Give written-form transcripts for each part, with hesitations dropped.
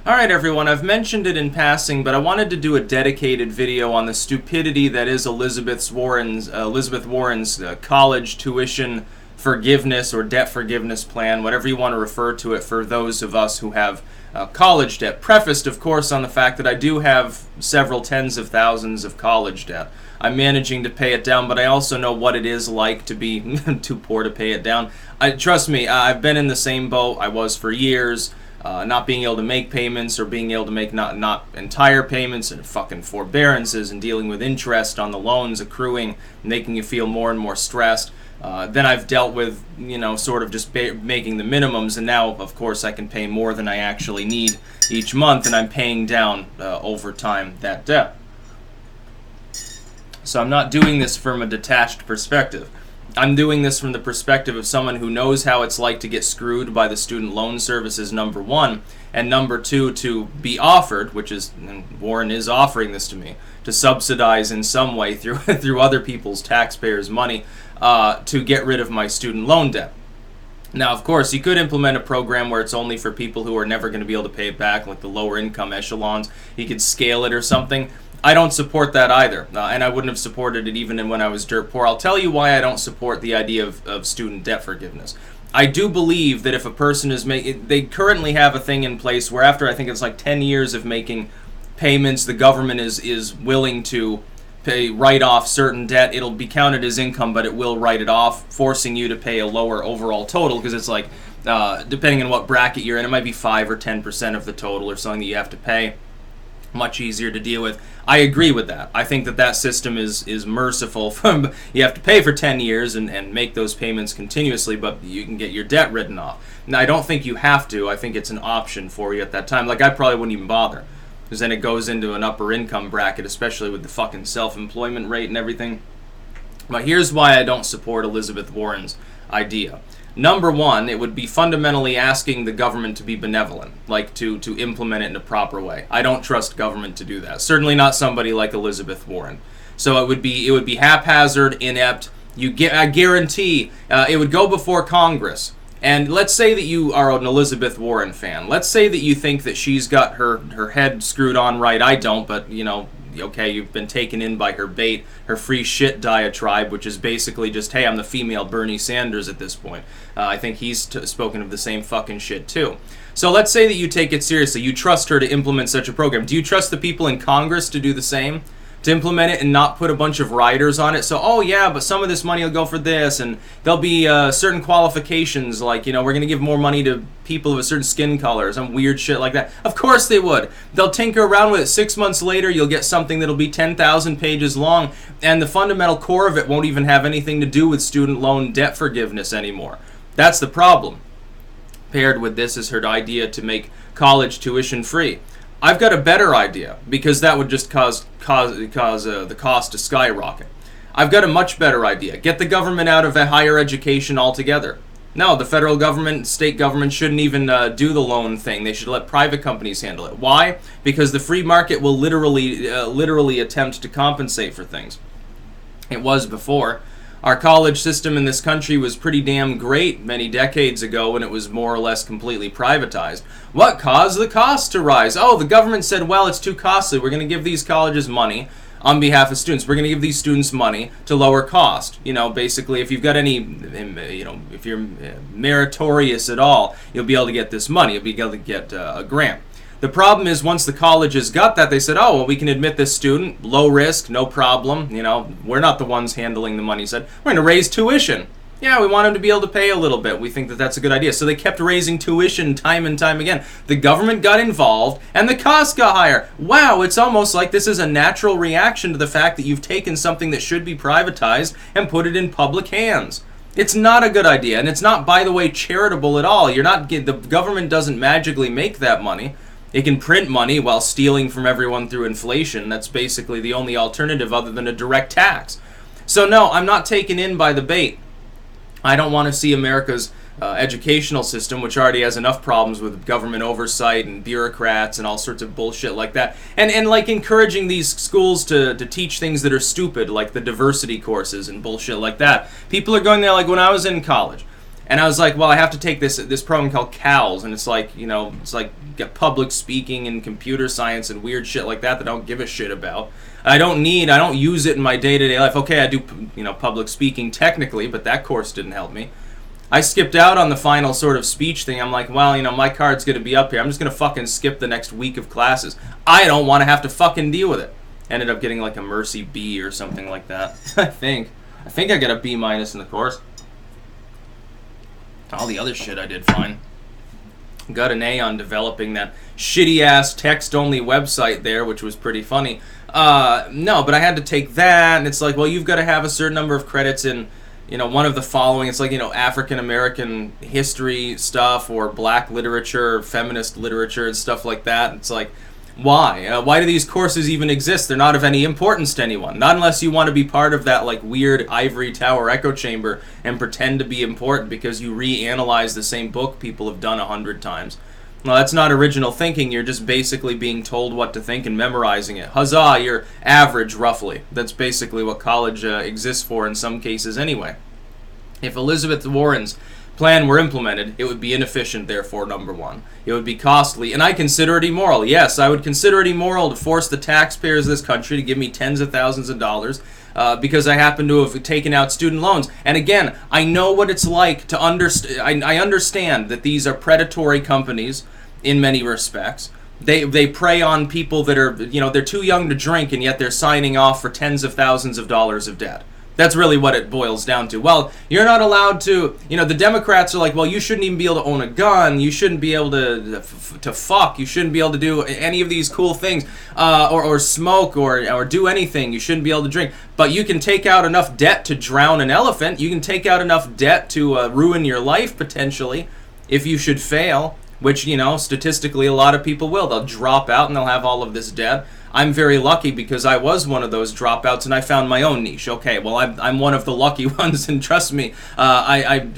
Alright everyone, I've mentioned it in passing, but I wanted to do a dedicated video on the stupidity that is Elizabeth Warren's college tuition forgiveness or debt forgiveness plan, whatever you want to refer to it, for those of us who have college debt. Prefaced, of course, on the fact that I do have several tens of thousands of college debt. I'm managing to pay it down, but I also know what it is like to be too poor to pay it down. Trust me, I've been in the same boat I was for years. Not being able to make payments or being able to make not entire payments and fucking forbearances and dealing with interest on the loans accruing, making you feel more and more stressed. Then I've dealt with, sort of just making the minimums, and now, of course, I can pay more than I actually need each month, and I'm paying down over time that debt. So I'm not doing this from a detached perspective. I'm doing this from the perspective of someone who knows how it's like to get screwed by the student loan services, number one, and number two, to be offered, which is, and Warren is offering this to me, to subsidize in some way through other people's taxpayers' money to get rid of my student loan debt. Now, of course, you could implement a program where it's only for people who are never going to be able to pay it back, like the lower income echelons. You could scale it or something. I don't support that either, and I wouldn't have supported it even when I was dirt poor. I'll tell you why I don't support the idea of student debt forgiveness. I do believe that if a person is they currently have a thing in place where after I think it's like 10 years of making payments, the government is willing to write off certain debt. It'll be counted as income, but it will write it off, forcing you to pay a lower overall total, because it's like, depending on what bracket you're in, it might be 5 or 10% of the total or something that you have to pay. Much easier to deal with. I agree with that. I think that system is merciful. You have to pay for 10 years and make those payments continuously, but you can get your debt written off. Now, I don't think you have to. I think it's an option for you at that time. Like, I probably wouldn't even bother, because then it goes into an upper income bracket, especially with the fucking self-employment rate and everything. But here's why I don't support Elizabeth Warren's idea. Number one, it would be fundamentally asking the government to be benevolent, like to implement it in a proper way. I don't trust government to do that. Certainly not somebody like Elizabeth Warren. So it would be haphazard, inept. I guarantee it would go before Congress. And let's say that you are an Elizabeth Warren fan. Let's say that you think that she's got her head screwed on right. I don't, but okay, you've been taken in by her bait, her free shit diatribe, which is basically just, hey, I'm the female Bernie Sanders at this point. I think he's spoken of the same fucking shit too. So let's say that you take it seriously. You trust her to implement such a program. Do you trust the people in Congress to do the same? To implement it and not put a bunch of riders on it? So, oh yeah, but some of this money will go for this, and there'll be certain qualifications, like, we're going to give more money to people of a certain skin color, or some weird shit like that. Of course they would. They'll tinker around with it. 6 months later, you'll get something that'll be 10,000 pages long, and the fundamental core of it won't even have anything to do with student loan debt forgiveness anymore. That's the problem. Paired with this is her idea to make college tuition free. I've got a better idea, because that would just cause the cost to skyrocket. I've got a much better idea. Get the government out of higher education altogether. No, the federal government, state government shouldn't even do the loan thing. They should let private companies handle it. Why? Because the free market will literally attempt to compensate for things. It was before. Our college system in this country was pretty damn great many decades ago when it was more or less completely privatized. What caused the cost to rise? Oh, the government said, well, it's too costly. We're going to give these colleges money on behalf of students. We're going to give these students money to lower cost. Basically, if you've got any, if you're meritorious at all, you'll be able to get this money. You'll be able to get a grant. The problem is, once the colleges got that, they said, oh, well, we can admit this student, low risk, no problem. We're not the ones handling the money. Said, we're going to raise tuition. Yeah, we want him to be able to pay a little bit. We think that that's a good idea. So they kept raising tuition time and time again. The government got involved, and the cost got higher. Wow, it's almost like this is a natural reaction to the fact that you've taken something that should be privatized and put it in public hands. It's not a good idea, and it's not, by the way, charitable at all. The government doesn't magically make that money. It can print money while stealing from everyone through inflation. That's basically the only alternative other than a direct tax. So no, I'm not taken in by the bait. I don't want to see America's educational system, which already has enough problems with government oversight and bureaucrats and all sorts of bullshit like that, and like encouraging these schools to teach things that are stupid, like the diversity courses and bullshit like that. People are going there, like when I was in college, And I was like, well, I have to take this program called CALS, and it's like, you know, it's like public speaking and computer science and weird shit like that I don't give a shit about. I don't use it in my day-to-day life. Okay, I do, you know, public speaking technically, but that course didn't help me. I skipped out on the final sort of speech thing. I'm like, well, you know, my card's going to be up here. I'm just going to fucking skip the next week of classes. I don't want to have to fucking deal with it. Ended up getting like a Mercy B or something like that. I think I got a B- in the course. All the other shit I did fine. Got an A on developing that shitty-ass text-only website there, which was pretty funny. No, but I had to take that, and it's like, well, you've got to have a certain number of credits in, you know, one of the following. It's like, you know, African-American history stuff, or black literature, or feminist literature, and stuff like that. It's like, why? Why do these courses even exist? They're not of any importance to anyone. Not unless you want to be part of that, like, weird ivory tower echo chamber and pretend to be important because you reanalyze the same book people have done 100 times. Well, that's not original thinking. You're just basically being told what to think and memorizing it. Huzzah, you're average, roughly. That's basically what college exists for in some cases anyway. If Elizabeth Warren's plan were implemented, it would be inefficient, therefore, number one. It would be costly, and I consider it immoral. Yes, I would consider it immoral to force the taxpayers of this country to give me tens of thousands of dollars because I happen to have taken out student loans. And again, I know what it's like to understand. I understand that these are predatory companies in many respects. They prey on people that are, you know, they're too young to drink, and yet they're signing off for tens of thousands of dollars of debt. That's really what it boils down to. Well, you're not allowed to, you know, the Democrats are like, well, you shouldn't even be able to own a gun. You shouldn't be able to fuck. You shouldn't be able to do any of these cool things, or smoke, or do anything. You shouldn't be able to drink. But you can take out enough debt to drown an elephant. You can take out enough debt to ruin your life, potentially, if you should fail, which, you know, statistically a lot of people will. They'll drop out and they'll have all of this debt. I'm very lucky because I was one of those dropouts and I found my own niche. Okay, well, I'm one of the lucky ones, and trust me, I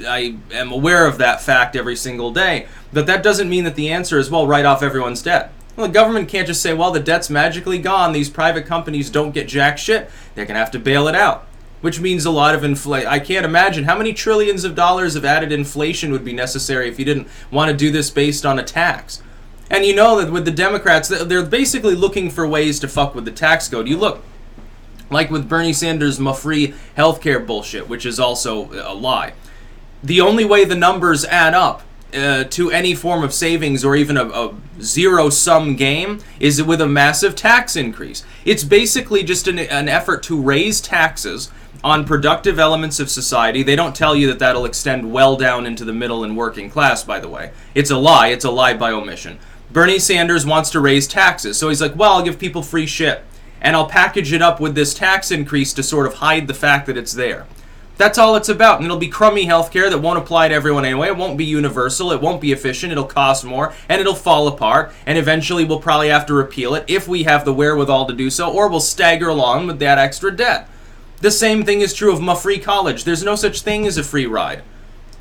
am aware of that fact every single day. But that doesn't mean that the answer is, well, write off everyone's debt. Well, the government can't just say, well, the debt's magically gone. These private companies don't get jack shit. They're going to have to bail it out, which means a lot of inflation. I can't imagine how many trillions of dollars of added inflation would be necessary if you didn't want to do this based on a tax. And you know that with the Democrats, they're basically looking for ways to fuck with the tax code. You look, like with Bernie Sanders' free healthcare bullshit, which is also a lie. The only way the numbers add up to any form of savings or even a zero-sum game is with a massive tax increase. It's basically just an effort to raise taxes on productive elements of society. They don't tell you that that'll extend well down into the middle and working class, by the way. It's a lie. It's a lie by omission. Bernie Sanders wants to raise taxes, so he's like, well, I'll give people free shit, and I'll package it up with this tax increase to sort of hide the fact that it's there. That's all it's about, and it'll be crummy healthcare that won't apply to everyone anyway. It won't be universal, it won't be efficient, it'll cost more, and it'll fall apart, and eventually we'll probably have to repeal it if we have the wherewithal to do so, or we'll stagger along with that extra debt. The same thing is true of free college. There's no such thing as a free ride.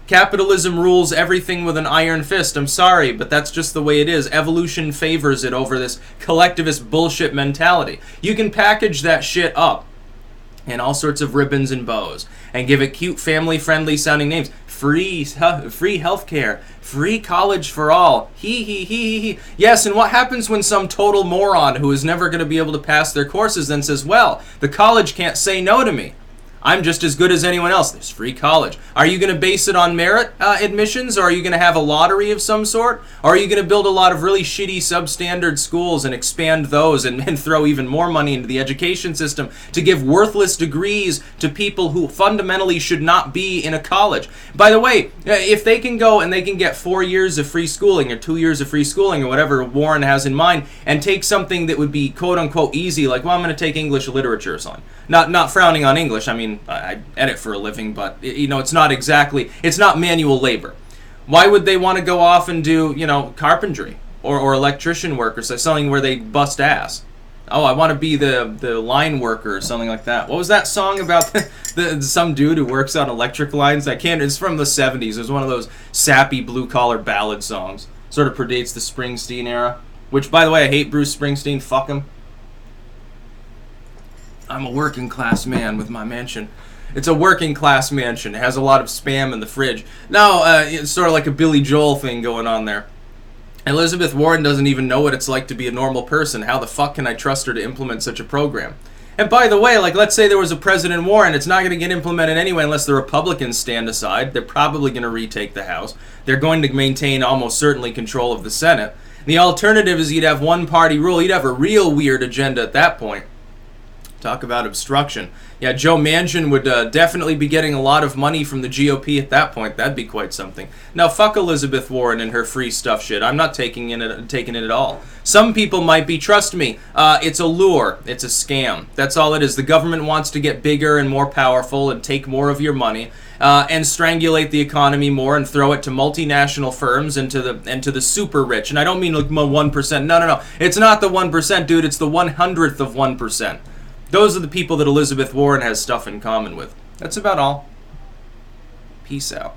Capitalism rules everything with an iron fist. I'm sorry, but that's just the way it is. Evolution favors it over this collectivist bullshit mentality. You can package that shit up in all sorts of ribbons and bows and give it cute, family-friendly sounding names. Free healthcare, free college for all. He. Yes, and what happens when some total moron who is never going to be able to pass their courses then says, well, the college can't say no to me. I'm just as good as anyone else. There's free college. Are you going to base it on merit admissions, or are you going to have a lottery of some sort? Or are you going to build a lot of really shitty substandard schools and expand those and throw even more money into the education system to give worthless degrees to people who fundamentally should not be in a college? By the way, if they can go and they can get 4 years of free schooling or 2 years of free schooling or whatever Warren has in mind and take something that would be quote-unquote easy, like, well, I'm going to take English literature or something. Not frowning on English. I mean, I edit for a living, but, you know, it's not manual labor. Why would they want to go off and do, you know, carpentry or electrician work or something where they bust ass? Oh, I want to be the line worker or something like that. What was that song about some dude who works on electric lines? It's from the 70s. It was one of those sappy blue-collar ballad songs. Sort of predates the Springsteen era. Which, by the way, I hate Bruce Springsteen. Fuck him. I'm a working class man with my mansion. It's a working class mansion. It has a lot of spam in the fridge. No, it's sort of like a Billy Joel thing going on there. Elizabeth Warren doesn't even know what it's like to be a normal person. How the fuck can I trust her to implement such a program? And by the way, like, let's say there was a President Warren, it's not going to get implemented anyway unless the Republicans stand aside. They're probably going to retake the House. They're going to maintain almost certainly control of the Senate. The alternative is you'd have one-party rule. You'd have a real weird agenda at that point. Talk about obstruction. Yeah, Joe Manchin would definitely be getting a lot of money from the GOP at that point. That'd be quite something. Now, fuck Elizabeth Warren and her free stuff shit. I'm not taking it at all. Some people might be. Trust me, it's a lure. It's a scam. That's all it is. The government wants to get bigger and more powerful and take more of your money and strangulate the economy more and throw it to multinational firms and to the super rich. And I don't mean like 1%. No. It's not the 1%, dude. It's the 100th of 1%. Those are the people that Elizabeth Warren has stuff in common with. That's about all. Peace out.